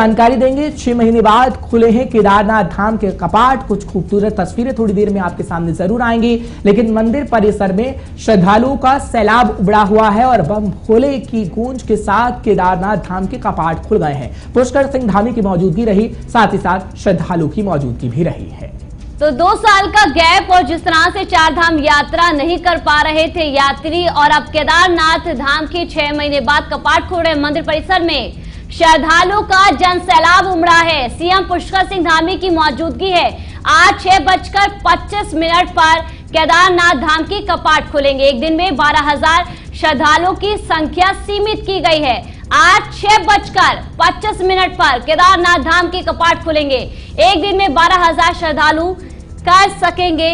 जानकारी देंगे। 6 महीने बाद खुले हैं केदारनाथ धाम के कपाट। कुछ खूबसूरत तस्वीरें थोड़ी देर में आपके सामने जरूर आएंगी, लेकिन मंदिर परिसर में श्रद्धालुओं का सैलाब उमड़ा हुआ है और बम भोले की गूंज के साथ केदारनाथ धाम के कपाट खुल गए हैं। पुष्कर सिंह धामी की मौजूदगी रही, साथ ही साथ श्रद्धालु की मौजूदगी भी रही है। तो 2 साल का गैप और जिस तरह से चार धाम यात्रा नहीं कर पा रहे थे यात्री, और अब केदारनाथ धाम के 6 महीने बाद कपाट खुल रहे मंदिर परिसर में श्रद्धालुओं का जन सैलाब उमड़ा है। सीएम पुष्कर सिंह धामी की मौजूदगी है। आज 6:25 पर केदारनाथ धाम के कपाट खुलेंगे। एक दिन में 12,000 श्रद्धालुओं की संख्या सीमित की गई है। आज 6:25 पर केदारनाथ धाम के कपाट खुलेंगे। एक दिन में 12,000 श्रद्धालु कर सकेंगे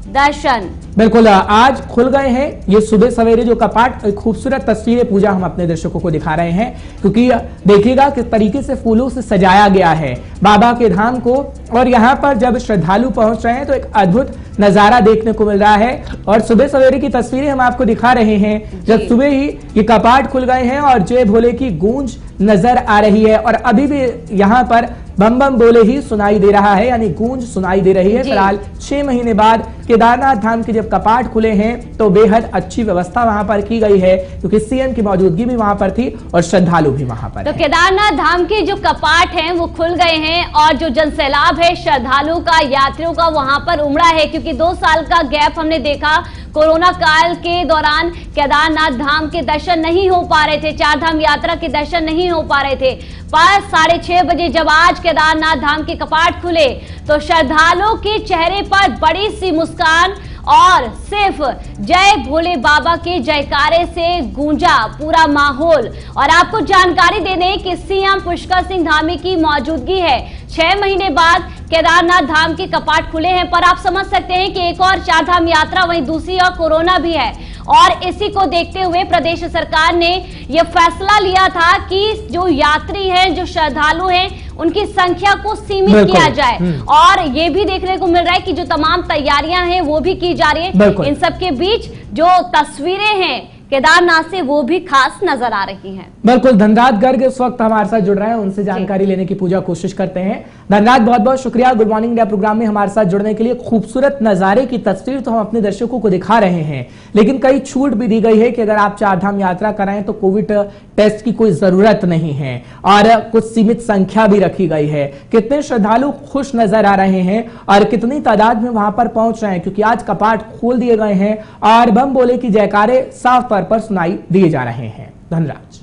दर्शन। बिल्कुल, आज खुल गए हैं ये सुबह सवेरे जो कपाट। खूबसूरत तस्वीरें पूजा हम अपने दर्शकों को दिखा रहे हैं, क्योंकि देखिएगा किस तरीके से फूलों से सजाया गया है बाबा के धाम को। और यहाँ पर जब श्रद्धालु पहुंच रहे हैं तो एक अद्भुत नजारा देखने को मिल रहा है। और सुबह सवेरे की तस्वीरें हम आपको दिखा रहे हैं, जब सुबह ही ये कपाट खुल गए हैं और जय भोले की गूंज नजर आ रही है। और अभी भी यहाँ पर बम बम बोले ही सुनाई दे रहा है, यानी गूंज सुनाई दे रही है। फिलहाल 6 महीने बाद केदारनाथ धाम के जब कपाट खुले हैं तो बेहद अच्छी व्यवस्था वहां पर की गई है, क्योंकि सीएम की मौजूदगी भी वहां पर थी और श्रद्धालु भी वहां पर। तो केदारनाथ धाम के जो कपाट हैं वो खुल गए हैं और जो जनसैलाब है श्रद्धालुओं का, यात्रियों का वहां पर उमड़ा है, क्योंकि 2 साल का गैप हमने देखा। कोरोना काल के दौरान केदारनाथ धाम के दर्शन नहीं हो पा रहे थे, चार धाम यात्रा के दर्शन नहीं हो पा रहे थे। पर 6:30 बजे जब आज केदारनाथ धाम के कपाट खुले तो श्रद्धालुओं के चेहरे पर बड़ी सी मुस्कान और सिर्फ जय भोले बाबा के जयकारे से गूंजा पूरा माहौल। और आपको जानकारी दे दें कि सीएम पुष्कर सिंह धामी की मौजूदगी है। 6 महीने बाद केदारनाथ धाम के कपाट खुले हैं, पर आप समझ सकते हैं कि एक और चार धाम यात्रा, वहीं दूसरी और कोरोना भी है। और इसी को देखते हुए प्रदेश सरकार ने यह फैसला लिया था कि जो यात्री हैं, जो श्रद्धालु हैं, उनकी संख्या को सीमित किया जाए। और ये भी देखने को मिल रहा है कि जो तमाम तैयारियां हैं वो भी की जा रही है। इन सब के बीच जो तस्वीरें हैं केदारनाथ से वो भी खास नजर आ रही हैं। बिल्कुल, धनराज गर्ग इस वक्त हमारे साथ जुड़ रहे हैं, उनसे जानकारी लेने की पूजा कोशिश करते हैं। धनराज, बहुत बहुत शुक्रिया गुड मॉर्निंग इंडिया प्रोग्राम में हमारे साथ जुड़ने के लिए। खूबसूरत नजारे की तस्वीर तो हम अपने दर्शकों को दिखा रहे हैं, लेकिन कई छूट भी दी गई है कि अगर आप चार धाम यात्रा कराएं तो कोविड टेस्ट की कोई जरूरत नहीं है और कुछ सीमित संख्या भी रखी गई है। कितने श्रद्धालु खुश नजर आ रहे हैं और कितनी तादाद में वहां पर पहुंच रहे हैं, क्योंकि आज कपाट खोल दिए गए हैं और बम बोले की जयकारे साफ तौर पर सुनाई दिए जा रहे हैं। धनराज,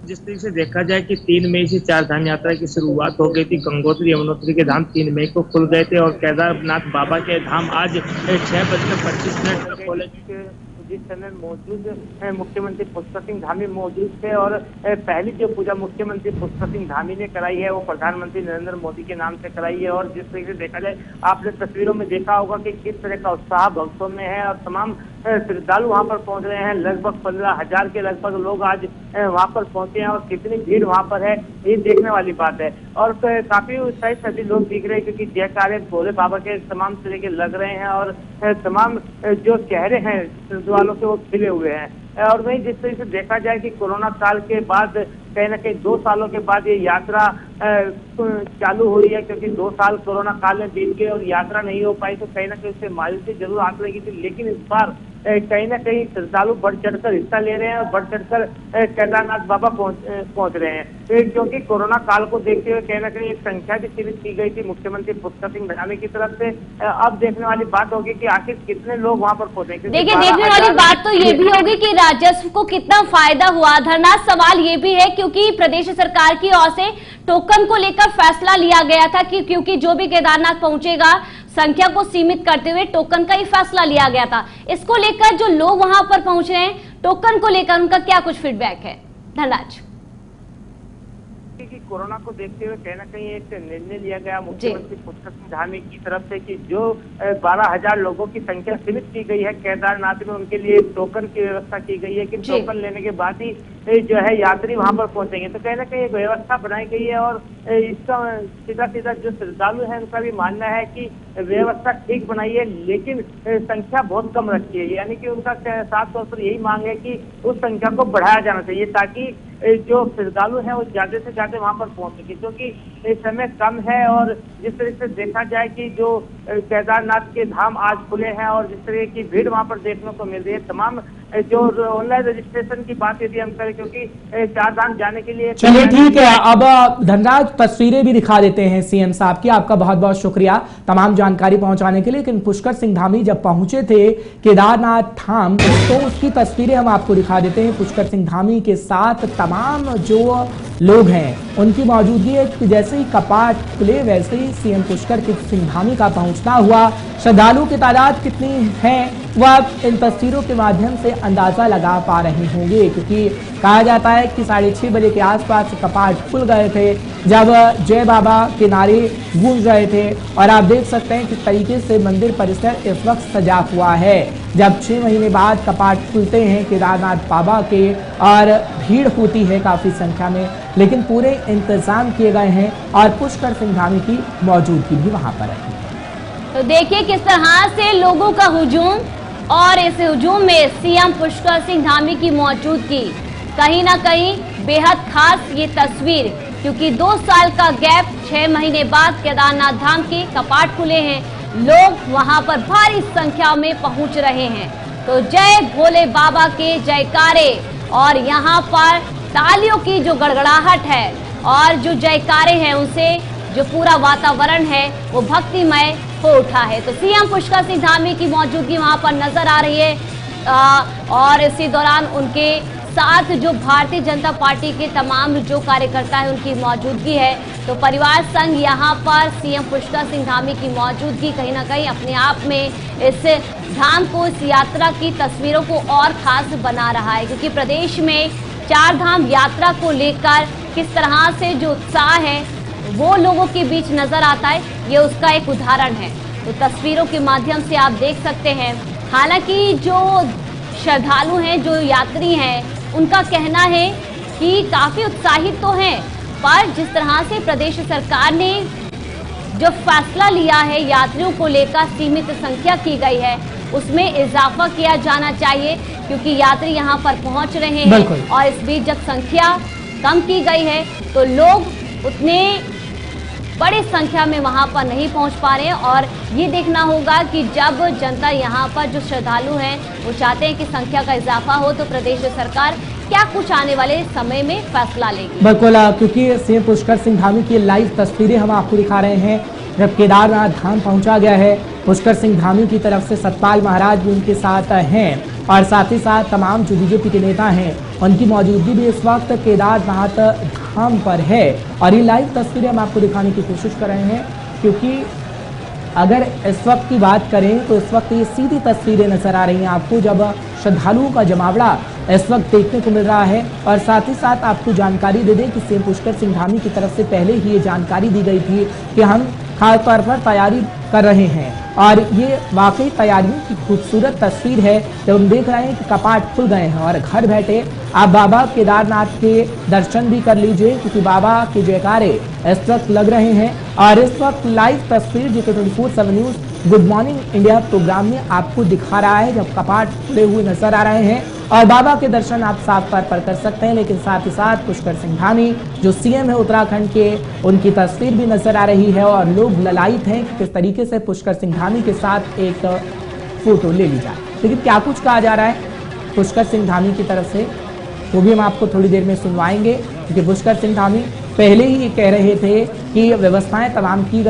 जिस तरीके से देखा जाए कि 3 मई से चार धाम यात्रा की शुरुआत हो गई थी। गंगोत्री यमुनोत्री के धाम 3 मई को खुल गए थे और केदारनाथ बाबा के धाम आज 6:25 पर खोले। जिस समय मौजूद मुख्यमंत्री पुष्कर सिंह धामी मौजूद थे और पहली जो पूजा मुख्यमंत्री पुष्कर सिंह धामी ने कराई है वो प्रधानमंत्री नरेंद्र मोदी के नाम से कराई है। और जिस तरीके से देखा जाए, आपने तस्वीरों में देखा होगा कि किस तरह का उत्साह भक्तों में है और तमाम श्रद्धालु वहां पर पहुंच रहे हैं। लगभग 15,000 के लगभग लोग आज वहां पर पहुंचे हैं और कितनी भीड़ वहां पर है ये देखने वाली बात है। और काफी उत्साहित सभी लोग दिख रहे हैं, क्योंकि जयकारे भोले बाबा के तमाम तरह के लग रहे हैं और तमाम जो चेहरे हैं श्रद्धालुओं के वो खिले हुए हैं। और वहीं जिस तरीके से देखा जाए कि कोरोना काल के बाद कहीं ना कहीं 2 सालों के बाद ये यात्रा चालू हुई है, क्योंकि 2 साल कोरोना काल में बीत गए और यात्रा नहीं हो पाई, तो कहीं ना कहीं उससे मायूसी जरूर हाथ लगी थी। लेकिन इस बार कहीं ना कहीं श्रद्धालु बढ़ चढ़कर हिस्सा ले रहे हैं और बढ़ चढ़कर केदारनाथ बाबा पहुंच रहे हैं, क्योंकि कोरोना काल को देखते हुए कहीं ना कहीं एक संख्या भी सीमित की गई थी मुख्यमंत्री पुष्कर सिंह धामी की तरफ से। अब देखने वाली बात होगी कि आखिर कितने लोग वहां पर पहुंचे। देखिए, देखने वाली बात तो ये भी होगी कि राजस्व को कितना फायदा हुआ। धरनाथ, सवाल ये भी है क्योंकि प्रदेश सरकार की ओर से टोकन को लेकर फैसला लिया गया था कि क्योंकि जो भी केदारनाथ पहुंचेगा संख्या को सीमित करते हुए टोकन का ही फैसला लिया गया था। इसको लेकर जो लोग वहां पर पहुंच रहे हैं, टोकन को लेकर उनका क्या कुछ फीडबैक है? धनराज, कि कोरोना को देखते हुए कहीं ना कहीं एक निर्णय लिया गया मुख्यमंत्री पुष्कर सिंह धामी की तरफ से कि जो 12,000 लोगों की संख्या सीमित की गई है केदारनाथ में, उनके लिए टोकन की व्यवस्था की गई है कि टोकन लेने के बाद ही जो है यात्री वहां पर पहुंचेंगे। तो कहीं ना कहीं एक व्यवस्था बनाई गई है और इसका सीधा सीधा जो श्रद्धालु है उनका भी मानना है कि व्यवस्था ठीक बनाई है, लेकिन संख्या बहुत कम रखी है। यानी कि उनका साफ तौर पर यही मांग है कि उस संख्या को बढ़ाया जाना चाहिए ताकि जो श्रद्धालु हैं वो ज्यादा से ज्यादा वहां पर पहुंच सके, क्योंकि समय कम है। और जिस तरह से देखा जाए कि जो केदारनाथ के धाम आज खुले हैं और जिस तरह की भीड़ वहां पर देखने को मिल रही है, तमाम जो ऑनलाइन रजिस्ट्रेशन की बात यदि हम करें, क्योंकि चार धाम जाने के लिए। चलिए ठीक है, अब धनराज तस्वीरें भी दिखा देते हैं सीएम साहब की। आपका बहुत बहुत शुक्रिया तमाम जानकारी पहुंचाने के लिए। लेकिन पुष्कर सिंह धामी जब पहुंचे थे केदारनाथ धाम, तो उसकी तस्वीरें हम आपको दिखा देते हैं। पुष्कर सिंह धामी के साथ तमाम जो लोग हैं उनकी मौजूदगी है कि जैसे ही कपाट खुले वैसे ही सीएम पुष्कर सिंह धामी का पहुंचना हुआ। श्रद्धालुओं की तादाद कितनी है वह आप इन तस्वीरों के माध्यम से अंदाजा लगा पा रहे होंगे, क्योंकि कहा जाता है कि 6:30 बजे के आसपास कपाट खुल गए थे जब जय बाबा के नारे गूंज रहे थे। और आप देख सकते हैं किस तरीके से मंदिर परिसर इस वक्त सजा हुआ है। जब 6 महीने बाद कपाट खुलते हैं केदारनाथ बाबा के और भीड़ होती है काफी संख्या में, लेकिन पूरे इंतजाम किए गए हैं और पुष्कर सिंह धामी की मौजूदगी भी वहां पर है। तो देखिए किस तरह से लोगों का हुजूम, और इस हुजूम में सीएम पुष्कर सिंह धामी की मौजूदगी कहीं ना कहीं बेहद खास ये तस्वीर, क्योंकि 2 साल का गैप, 6 महीने बाद केदारनाथ धाम के कपाट खुले हैं, लोग वहां पर भारी संख्या में पहुंच रहे हैं। तो जय भोले बाबा के जयकारे और यहाँ पर तालियों की जो गड़गड़ाहट है और जो जयकारे हैं उनसे जो पूरा वातावरण है वो भक्तिमय हो उठा है। तो सीएम पुष्कर सिंह धामी की मौजूदगी वहां पर नजर आ रही है और इसी दौरान उनके साथ जो भारतीय जनता पार्टी के तमाम जो कार्यकर्ता हैं उनकी मौजूदगी है। तो परिवार संघ यहाँ पर सीएम पुष्कर सिंह धामी की मौजूदगी कहीं ना कहीं अपने आप में इस धाम को, इस यात्रा की तस्वीरों को और खास बना रहा है, क्योंकि प्रदेश में 4 धाम यात्रा को लेकर किस तरह से जो उत्साह है वो लोगों के बीच नजर आता है, ये उसका एक उदाहरण है। तो तस्वीरों के माध्यम से आप देख सकते हैं। हालांकि जो श्रद्धालु हैं, जो यात्री हैं, उनका कहना है कि काफी उत्साहित तो हैं, पर जिस तरह से प्रदेश सरकार ने जो फैसला लिया है यात्रियों को लेकर सीमित संख्या की गई है, उसमें इजाफा किया जाना चाहिए, क्योंकि यात्री यहां पर पहुंच रहे हैं और इस बीच जब संख्या कम की गई है तो लोग उतने बड़ी संख्या में वहां पर नहीं पहुंच पा रहे हैं। और ये देखना होगा कि जब जनता यहां पर जो श्रद्धालु हैं वो चाहते हैं कि संख्या का इजाफा हो, तो प्रदेश सरकार क्या कुछ आने वाले समय में फैसला लेगी। बिल्कुल, क्योंकि सीएम पुष्कर सिंह धामी की लाइव तस्वीरें हम आपको दिखा रहे हैं। जब केदारनाथ धाम पहुंचा गया है, पुष्कर सिंह धामी की तरफ से सतपाल महाराज भी उनके साथ हैं और साथ ही साथ तमाम जो बीजेपी के नेता हैं उनकी मौजूदगी भी इस वक्त केदारनाथ धाम पर है। और ये लाइव तस्वीरें हम आपको दिखाने की कोशिश कर रहे हैं, क्योंकि अगर इस वक्त की बात करें तो इस वक्त ये सीधी तस्वीरें नजर आ रही हैं आपको, जब श्रद्धालुओं का जमावड़ा इस वक्त देखने को मिल रहा है। और साथ ही साथ आपको जानकारी दे दें कि सीएम पुष्कर सिंह धामी की तरफ से पहले ही ये जानकारी दी गई थी कि हम खास तौर पर तैयारी कर रहे हैं। और ये वाकई तैयारियों की खूबसूरत तस्वीर है जब हम देख रहे हैं कि कपाट खुल गए हैं और घर बैठे आप बाबा केदारनाथ के दर्शन भी कर लीजिए, क्योंकि बाबा के जयकारे इस वक्त लग रहे हैं। और इस वक्त लाइव तस्वीर GK 24/7 news good morning India programme में आपको दिखा रहा है, जब कपाट खुले हुए नजर आ रहे हैं और बाबा के दर्शन आप साफ तौर पर कर सकते हैं। लेकिन साथ ही साथ पुष्कर सिंह धामी जो सीएम है उत्तराखंड के, उनकी तस्वीर भी नजर आ रही है और लोग ललायित हैं कि किस तरीके से पुष्कर सिंह धामी के साथ एक फोटो ले ली जाए। लेकिन क्या कुछ कहा जा रहा है पुष्कर सिंह धामी की तरफ से, वो भी हम आपको थोड़ी देर में सुनवाएंगे, क्योंकि पुष्कर सिंह धामी पहले ही कह रहे थे कि व्यवस्थाएं तमाम की